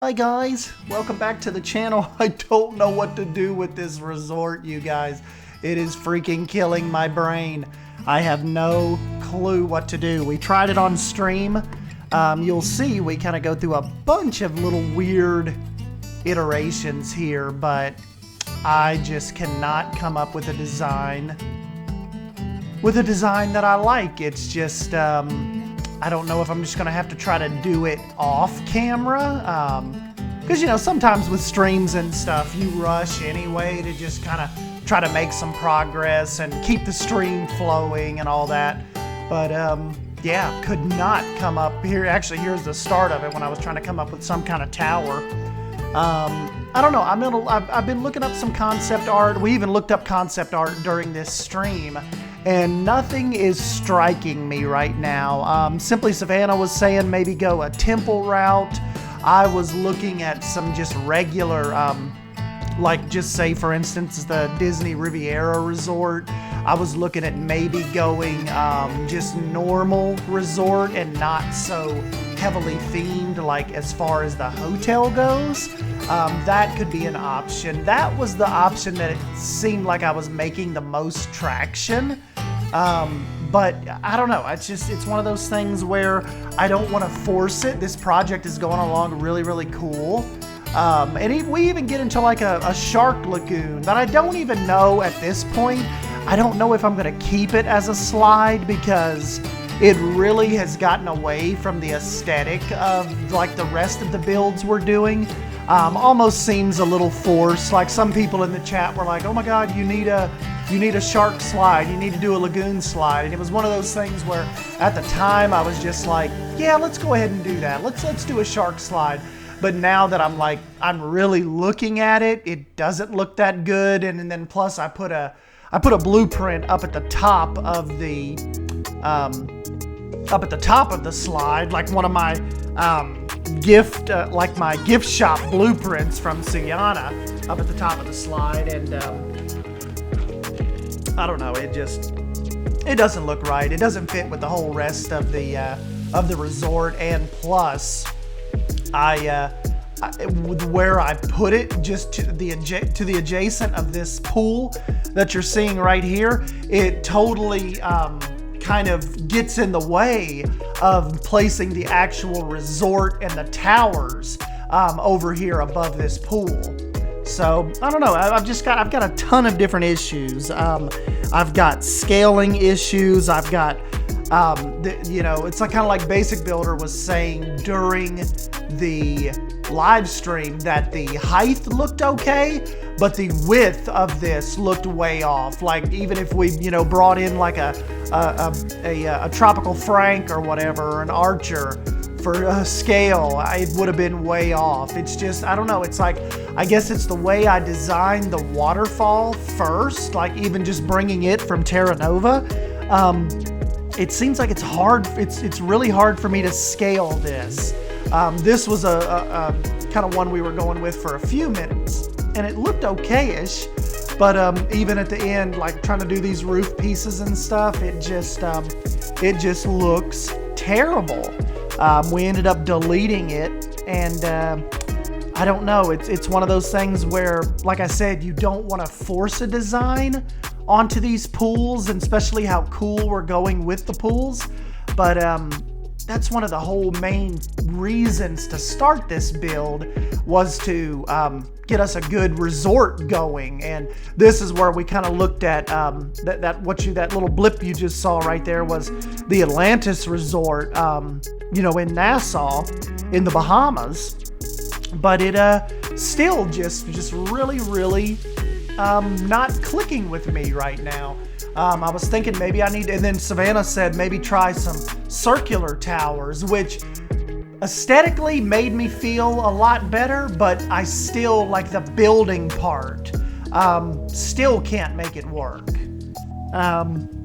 Hi guys, welcome back to the channel. I don't know what to do with this resort, you guys. It is freaking killing my brain. I have no clue what to do. We tried it on stream. You'll see we kind of go through a bunch of little weird iterations here, but I just cannot come up with a design that I like. It's just I don't know if I'm just gonna have to try to do it off camera, because you know, sometimes with streams and stuff you rush anyway to just kind of try to make some progress and keep the stream flowing and all that. But yeah, could not come up here. Actually, here's the start of it when I was trying to come up with some kind of tower. I don't know, I've been looking up some concept art. We even looked up concept art during this stream, and nothing is striking me right now. Simply Savannah was saying maybe go a temple route. I was looking at some just regular, like just say for instance the Disney Riviera Resort. I was looking at maybe going just normal resort and not so heavily themed, like as far as the hotel goes. That could be an option. That was the option that it seemed like I was making the most traction. But I don't know, it's one of those things where I don't want to force it. This project is going along really cool. And we even get into like a shark lagoon that I don't even know at this point. I don't know if I'm going to keep it as a slide because it really has gotten away from the aesthetic of like the rest of the builds we're doing. Almost seems a little forced. Like some people in the chat were like, oh my god, you need a shark slide, you need to do a lagoon slide. And it was one of those things where at the time I was just like, yeah, let's go ahead and do that. Let's do a shark slide. But now that I'm really looking at it, it doesn't look that good. And then plus I put a blueprint up at the top of the slide, like one of my my gift shop blueprints from Sienna up at the top of the slide. And I don't know, it doesn't look right. It doesn't fit with the whole rest of the resort. And plus where I put it, just to the adjacent of this pool that you're seeing right here, it totally kind of gets in the way of placing the actual resort and the towers over here above this pool. So I don't know, I've got a ton of different issues. I've got scaling issues. I've got you know, it's like kind of like Basic Builder was saying during the live stream that the height looked okay, but the width of this looked way off. Like even if we, you know, brought in like a tropical Frank or whatever, or an Archer for a scale, it would have been way off. It's just, I don't know, it's like, I guess it's the way I designed the waterfall first, like even just bringing it from Terra Nova. It seems like it's hard, it's really hard for me to scale this. This was a kind of one we were going with for a few minutes, and it looked okay-ish, but even at the end, like trying to do these roof pieces and stuff, it just looks terrible. We ended up deleting it, and I don't know, it's one of those things where, like I said, you don't want to force a design onto these pools, and especially how cool we're going with the pools. But that's one of the whole main reasons to start this build, was to get us a good resort going. And this is where we kind of looked at that little blip you just saw right there was the Atlantis Resort, you know, in Nassau in the Bahamas. But it still just really not clicking with me right now. I was thinking maybe I need, and then Savannah said maybe try some circular towers, which aesthetically made me feel a lot better, but I still, like the building part, still can't make it work.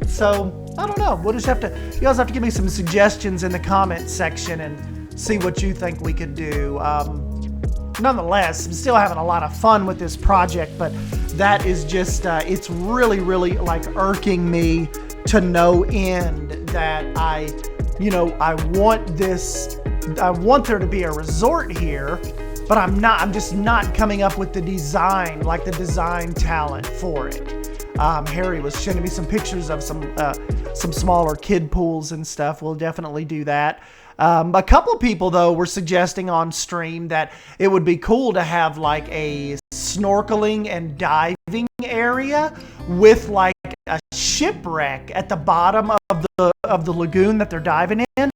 So I don't know, we'll just have to, you guys have to give me some suggestions in the comment section and see what you think we could do. Nonetheless, I'm still having a lot of fun with this project, but that is just, it's really like irking me to no end that I want there to be a resort here, but I'm just not coming up with the design, like the design talent for it. Harry was showing me some pictures of some smaller kid pools and stuff. We'll definitely do that. A couple of people, though, were suggesting on stream that it would be cool to have like a snorkeling and diving area with like a shipwreck at the bottom of the lagoon that they're diving in.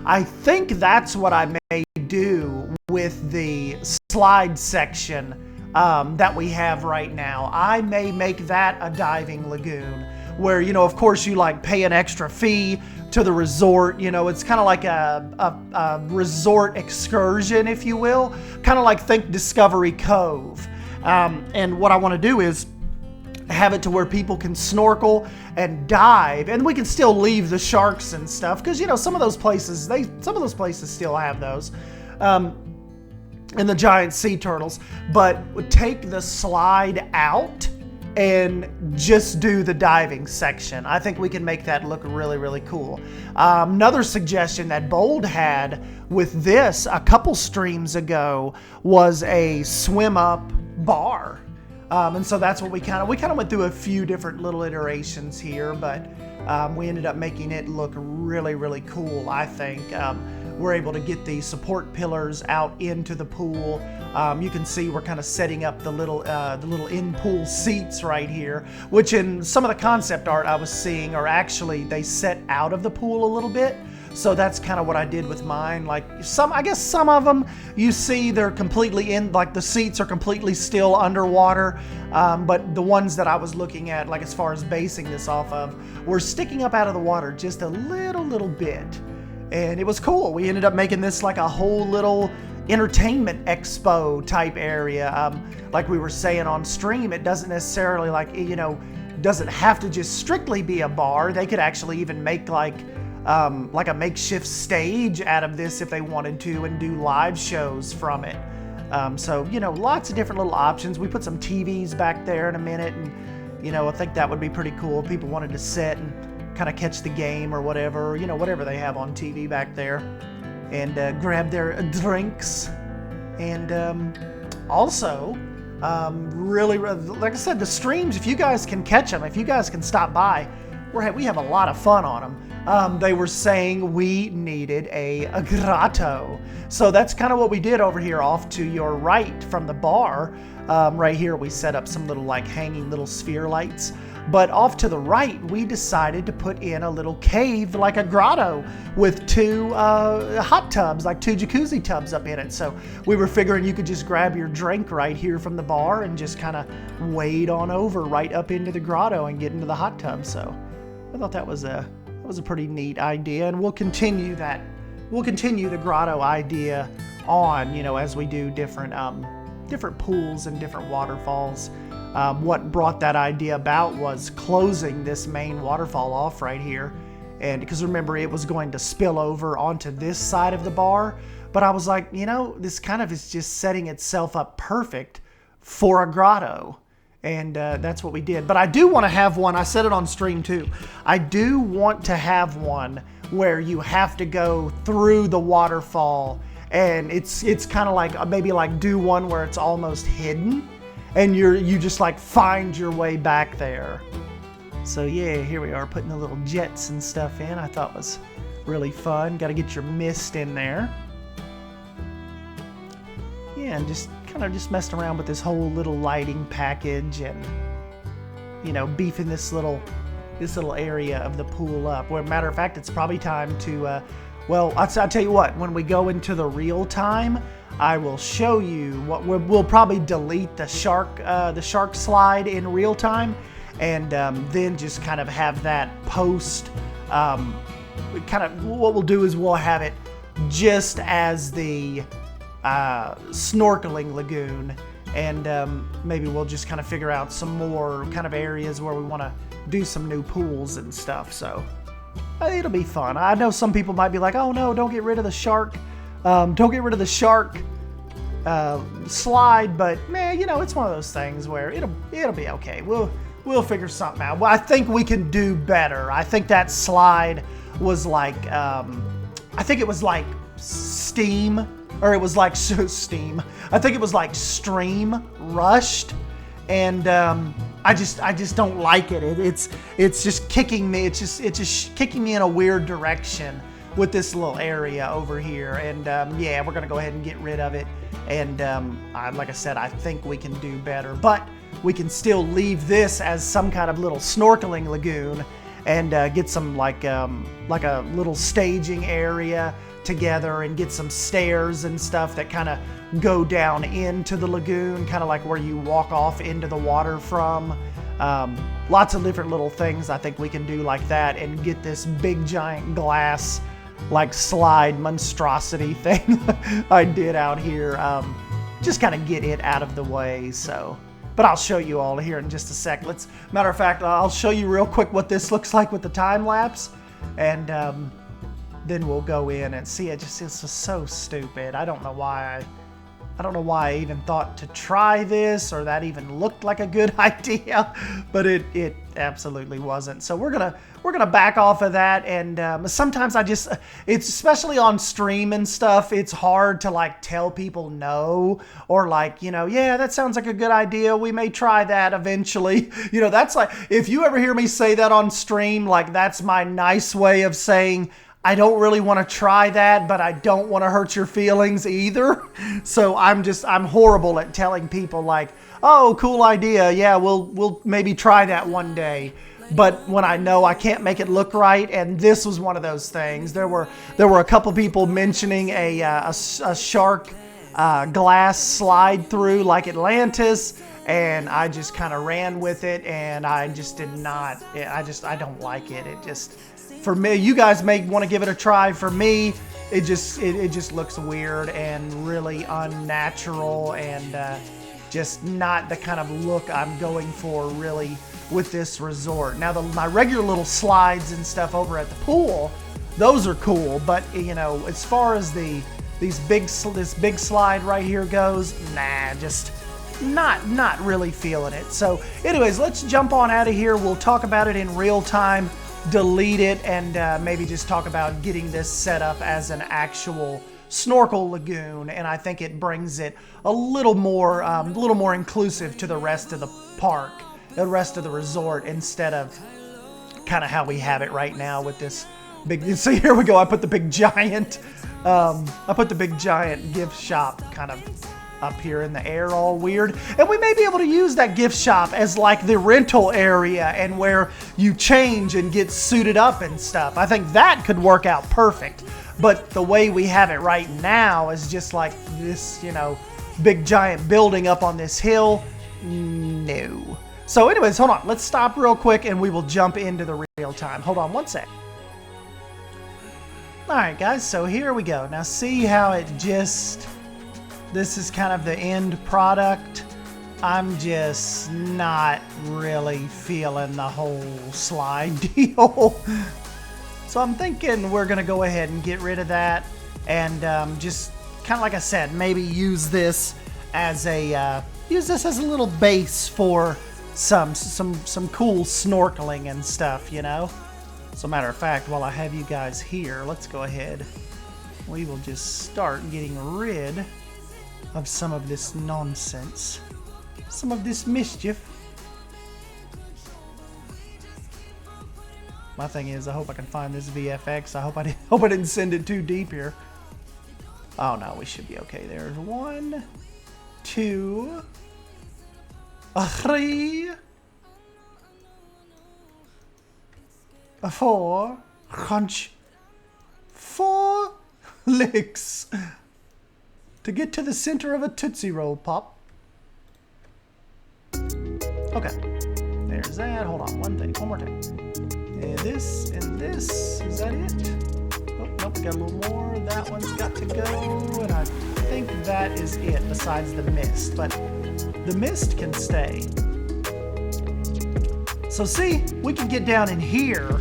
I think that's what I may do with the slide section that we have right now. I may make that a diving lagoon where, you know, of course you like pay an extra fee to the resort. You know, it's kind of like a resort excursion, if you will, kind of like think Discovery Cove. And what I want to do is have it to where people can snorkel and dive, and we can still leave the sharks and stuff, because, you know, some of those places still have those, and the giant sea turtles, but take the slide out and just do the diving section. I think we can make that look really, really cool. Another suggestion that Bold had with this a couple streams ago was a swim up bar. And so that's what we kind of went through a few different little iterations here, but we ended up making it look really, really cool, I think. We're able to get the support pillars out into the pool. You can see we're kind of setting up the little in-pool seats right here, which in some of the concept art I was seeing are actually, they set out of the pool a little bit. So that's kind of what I did with mine. Like I guess some of them you see they're completely in, like the seats are completely still underwater. But the ones that I was looking at, like as far as basing this off of, were sticking up out of the water just a little bit. And it was cool. We ended up making this like a whole little entertainment expo type area. Like we were saying on stream, it doesn't necessarily doesn't have to just strictly be a bar. They could actually even make like a makeshift stage out of this if they wanted to, and do live shows from it. So, you know, lots of different little options. We put some TVs back there in a minute, and, you know, I think that would be pretty cool. People wanted to sit and kind of catch the game or whatever, you know, whatever they have on TV back there, and grab their drinks. And also, really, like I said, the streams, if you guys can catch them, if you guys can stop by, we have a lot of fun on them. They were saying we needed a grotto. So that's kind of what we did over here off to your right from the bar. Right here we set up some little like hanging little sphere lights. But off to the right, we decided to put in a little cave, like a grotto, with two hot tubs, like two jacuzzi tubs up in it. So we were figuring you could just grab your drink right here from the bar and just kind of wade on over right up into the grotto and get into the hot tub. So I thought that was a pretty neat idea, and we'll continue that. We'll continue the grotto idea on, you know, as we do different pools and different waterfalls. What brought that idea about was closing this main waterfall off right here, and because remember it was going to spill over onto this side of the bar, but I was like, you know, this kind of is just setting itself up perfect for a grotto. And that's what we did. But I do want to have one, I said it on stream too, I do want to have one where you have to go through the waterfall, and it's kind of like, maybe like do one where it's almost hidden, and you just like find your way back there. So yeah, here we are putting the little jets and stuff in. I thought was really fun. Got to get your mist in there. Yeah, and just kind of just messed around with this whole little lighting package, and, you know, beefing this little area of the pool up. Well, matter of fact, it's probably time to well, I'll tell you what, when we go into the real time, I will show you what we'll probably delete the shark slide in real time, and then just kind of have that post. Kind of what we'll do is we'll have it just as the snorkeling lagoon, and maybe we'll just kind of figure out some more kind of areas where we want to do some new pools and stuff. So it'll be fun. I know some people might be like, oh no, don't get rid of the shark, slide, but man, you know, it's one of those things where it'll be okay. We'll figure something out. Well, I think we can do better. I think that slide was like I think it was like steam or it was like Steam. I think it was like stream rushed, and I just don't like it. It's just kicking me. It's just kicking me in a weird direction with this little area over here. And yeah, we're gonna go ahead and get rid of it. And like I said, I think we can do better, but we can still leave this as some kind of little snorkeling lagoon and get some like a little staging area together and get some stairs and stuff that kind of go down into the lagoon, kind of like where you walk off into the water from. Lots of different little things I think we can do like that and get this big giant glass like slide monstrosity thing I did out here. Just kind of get it out of the way. So, but I'll show you all here in just a sec. Matter of fact, I'll show you real quick what this looks like with the time lapse, and then we'll go in and see it. It's just so stupid. I don't know why I even thought to try this, or that even looked like a good idea, but it absolutely wasn't. So we're gonna back off of that. And sometimes it's especially on stream and stuff, it's hard to like tell people no, or like, yeah, that sounds like a good idea, we may try that eventually. That's like, if you ever hear me say that on stream, like that's my nice way of saying I don't really want to try that, but I don't want to hurt your feelings either. So I'm horrible at telling people like, oh, cool idea, yeah, we'll maybe try that one day. But when I know I can't make it look right, and this was one of those things. There were a couple people mentioning a shark glass slide through like Atlantis, and I just kind of ran with it, and I just did not. I don't like it. It just, for me, you guys may want to give it a try. For me, it just looks weird and really unnatural, and just not the kind of look I'm going for really with this resort. Now my regular little slides and stuff over at the pool, those are cool, but as far as this big slide right here goes, nah, just not really feeling it. So anyways, let's jump on out of here. We'll talk about it in real time, delete it, and maybe just talk about getting this set up as an actual snorkel lagoon. And I think it brings it a little more inclusive to the rest of the park, the rest of the resort, instead of kind of how we have it right now with this big. So here we go. I put the big giant gift shop kind of up here in the air, all weird. And we may be able to use that gift shop as like the rental area and where you change and get suited up and stuff. I think that could work out perfect. But the way we have it right now is just like this, big giant building up on this hill. No. So anyways, hold on. Let's stop real quick and we will jump into the real time. Hold on one sec. All right, guys. So here we go. Now see how this is kind of the end product. I'm just not really feeling the whole slide deal. So I'm thinking we're going to go ahead and get rid of that and just kind of like I said, maybe use this as a little base for some cool snorkeling and stuff, So matter of fact, while I have you guys here, let's go ahead. We will just start getting rid of some of this nonsense, some of this mischief. My thing is, I hope I can find this VFX. I hope I didn't send it too deep here. Oh no, we should be okay. There's 1, 2, 3, 4, crunch, 4 licks to get to the center of a Tootsie Roll Pop. Okay, there's that. Hold on, one more time. And this, is that it? Oh, nope, we got a little more. That one's got to go, and I think that is it besides the mist, but the mist can stay. So see, we can get down in here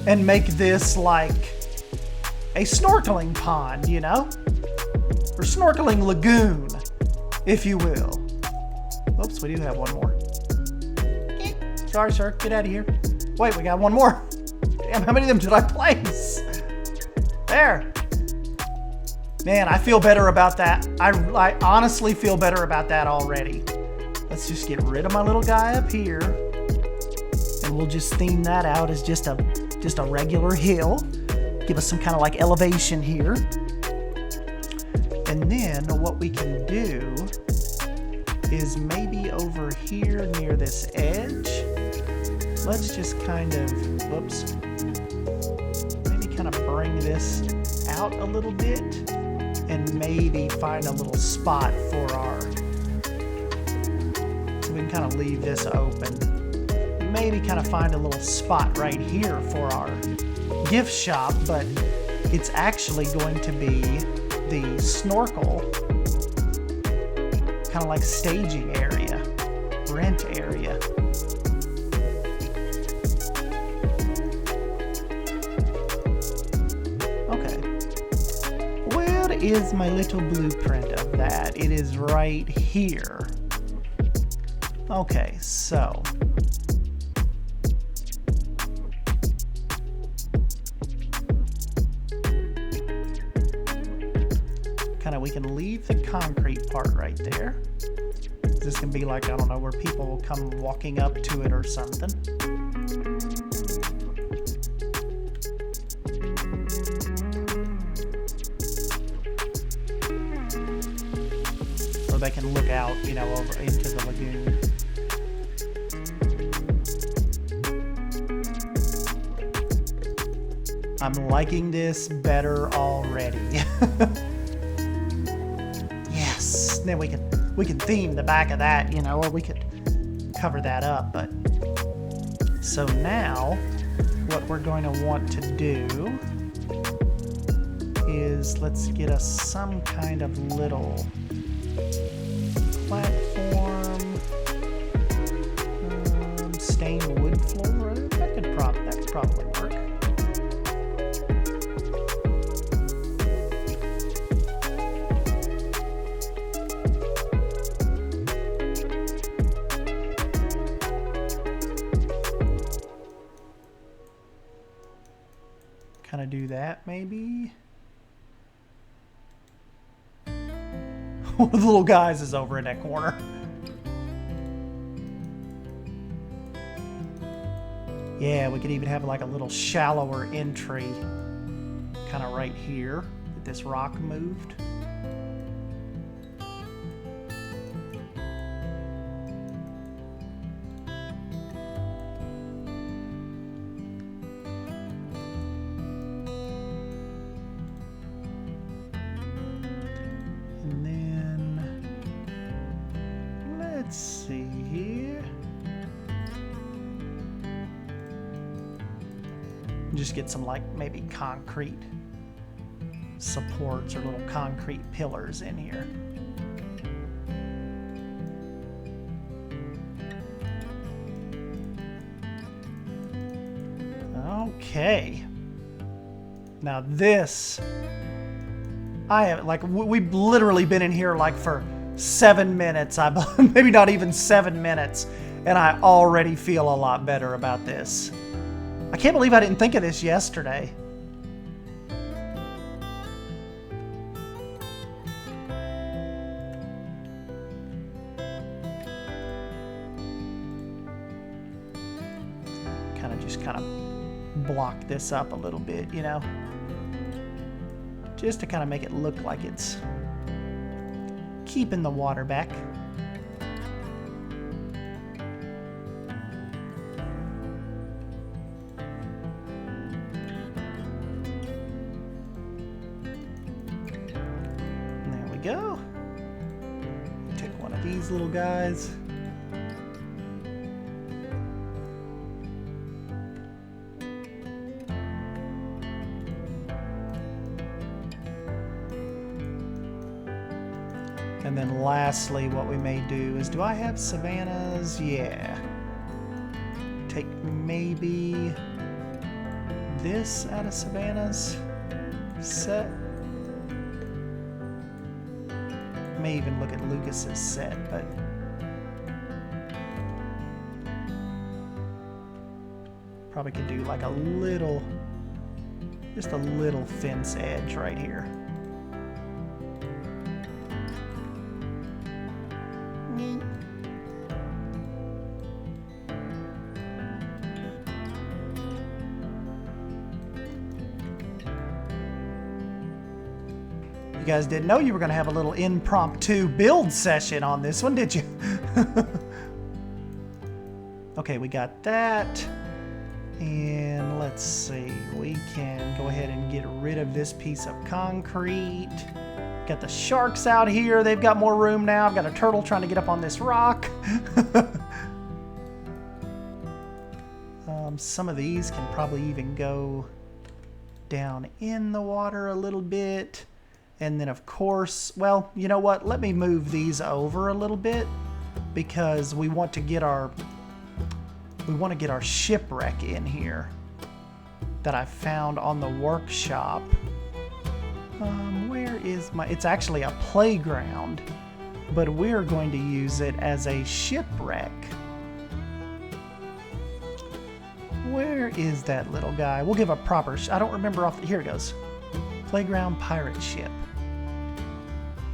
and make this like a snorkeling pond, or snorkeling lagoon, if you will. Oops, we do have one more. Sorry, sir, get out of here. Wait, we got one more. Damn, how many of them did I place? There. Man, I feel better about that. I honestly feel better about that already. Let's just get rid of my little guy up here. And we'll just theme that out as just a regular hill. Give us some kind of like elevation here. And then what we can do is maybe over here near this edge, let's just kind of, whoops, maybe kind of bring this out a little bit and maybe find a little spot for our, so we can kind of leave this open. Maybe kind of find a little spot right here for our gift shop, but it's actually going to be the snorkel, kind of like staging area, rent area. Okay. Where is my little blueprint of that? It is right here. Okay, so we can leave the concrete part right there. This can be like, I don't know, where people will come walking up to it or something. Or they can look out, you know, over into the lagoon. I'm liking this better already. Then we can theme the back of that, you know, or we could cover that up. But so now what we're going to want to do is let's get us some kind of little platform, stained wood floor. That could probably work. Kind of do that maybe. One of the little guys is over in that corner. Yeah, we could even have like a little shallower entry kind of right here. Get this rock moved. Let's see here. Just get some like maybe concrete supports or little concrete pillars in here. Okay. Now this, I have like, we've literally been in here like for 7 minutes, maybe not even 7 minutes, and I already feel a lot better about this. I can't believe I didn't think of this yesterday. Kind of block this up a little bit, you know, just to kind of make it look like it's keeping the water back. And there we go. Take one of these little guys. And then lastly, what we may do is, do I have savannas? Yeah. Take maybe this out of savannas set. May even look at Lucas's set, but probably could do like a little, just a little fence edge right here. You guys didn't know you were going to have a little impromptu build session on this one, did you? Okay, we got that. And let's see, we can go ahead and get rid of this piece of concrete. Got the sharks out here. They've got more room now. I've got a turtle trying to get up on this rock. Some of these can probably even go down in the water a little bit. And then of course, well, you know what? Let me move these over a little bit because we want to get our shipwreck in here that I found on the workshop. Where is my... It's actually a playground, but we're going to use it as a shipwreck. Where is that little guy? We'll give a proper... I don't remember off... Here it goes. Playground pirate ship.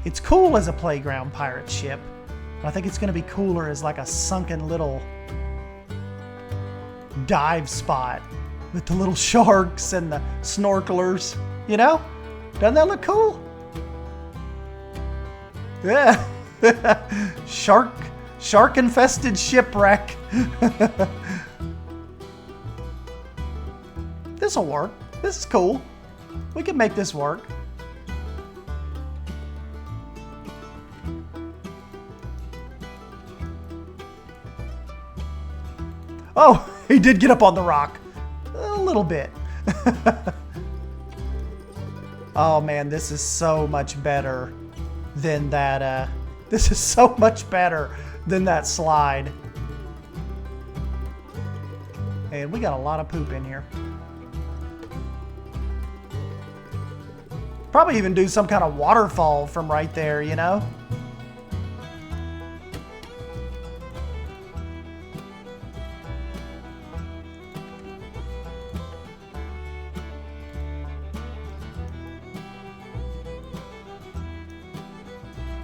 It's cool as a playground pirate ship, but I think it's going to be cooler as like a sunken little dive spot with the little sharks and the snorkelers, you know? Doesn't that look cool? Yeah. Shark infested shipwreck. This'll work. This is cool. We can make this work. Oh, he did get up on the rock. A little bit. Oh man, this is so much better than that. This is so much better than that slide. And we got a lot of poop in here. Probably even do some kind of waterfall from right there, you know?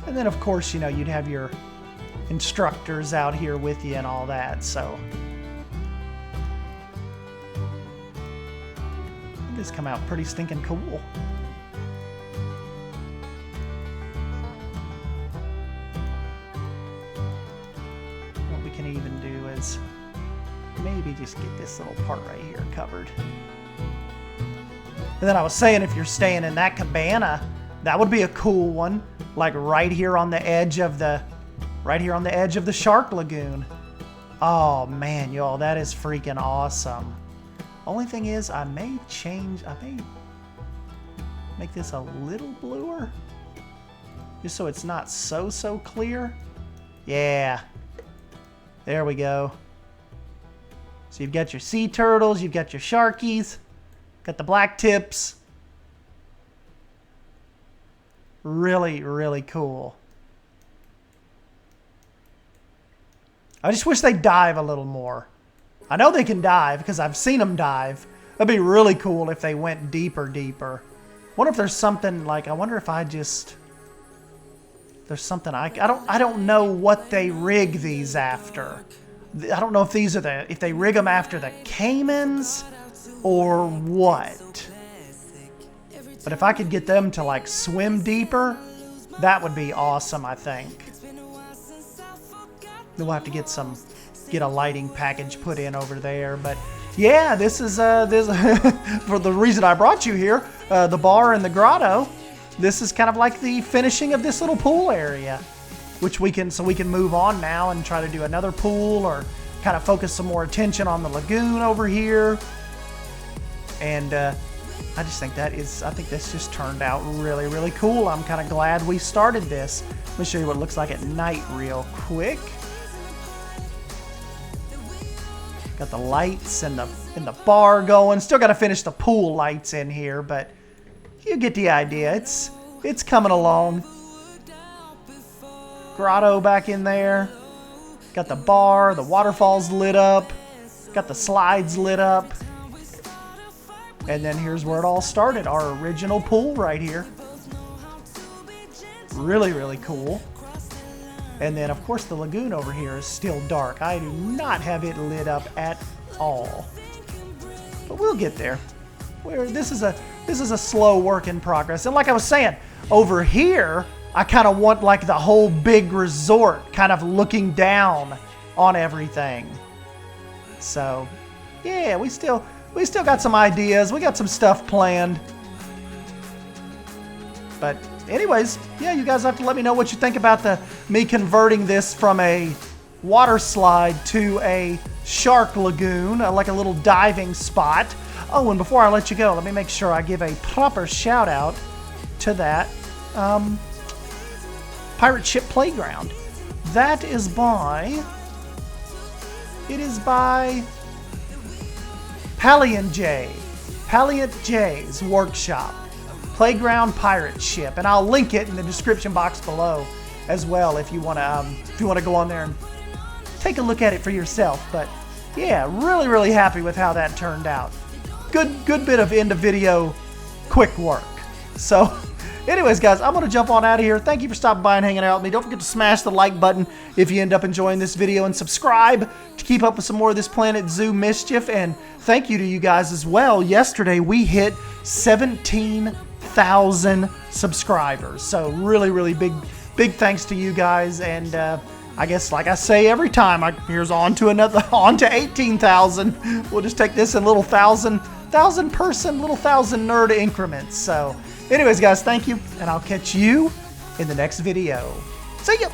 And then of course, you know, you'd have your instructors out here with you and all that, so. This come out pretty stinking cool. What we can even do is maybe just get this little part right here covered. And then I was saying, if you're staying in that cabana, that would be a cool one. Like right here on the edge of the shark lagoon. Oh man, y'all, that is freaking awesome. Only thing is, I may make this a little bluer, just so it's not so clear. Yeah, there we go. So you've got your sea turtles, you've got your sharkies, got the black tips. Really, really cool. I just wish they'd dive a little more. I know they can dive because I've seen them dive. That'd be really cool if they went deeper. Wonder if there's something like, I wonder if I just, there's something I don't know what they rig these after. I don't know if these are if they rig them after the Caimans or what. But if I could get them to like swim deeper, that would be awesome, I think. We'll have to get a lighting package put in over there. But yeah, this is for the reason I brought you here, the bar and the grotto. This is kind of like the finishing of this little pool area, which we can move on now and try to do another pool or kind of focus some more attention on the lagoon over here. And I just think I think this just turned out really, really cool. I'm kind of glad we started this. Let me show you what it looks like at night real quick. Got the lights and the bar going. Still got to finish the pool lights in here, but you get the idea. It's coming along. Grotto back in there. Got the bar, the waterfalls lit up. Got the slides lit up. And then here's where it all started. Our original pool right here. Really, really cool. And then, of course, the lagoon over here is still dark. I do not have it lit up at all. But we'll get there. This is a slow work in progress. And like I was saying, over here, I kind of want like the whole big resort kind of looking down on everything. So, yeah, we still got some ideas. We got some stuff planned. But anyways, yeah, you guys have to let me know what you think about me converting this from a water slide to a shark lagoon, like a little diving spot. Oh, and before I let you go, let me make sure I give a proper shout out to that pirate ship playground. That is by Palliant J's workshop, Playground Pirate Ship, and I'll link it in the description box below as well if you want to go on there and take a look at it for yourself. But yeah, really happy with how that turned out. Good bit of end of video quick work. So anyways, guys, I'm going to jump on out of here. Thank you for stopping by and hanging out with me. Don't forget to smash the like button if you end up enjoying this video, and subscribe to keep up with some more of this Planet Zoo mischief. And thank you to you guys as well. Yesterday, we hit 17,000 subscribers. So really big thanks to you guys. And I guess, like I say every time, here's on to 18,000. We'll just take this in little thousand nerd increments. So anyways, guys, thank you, and I'll catch you in the next video. See ya!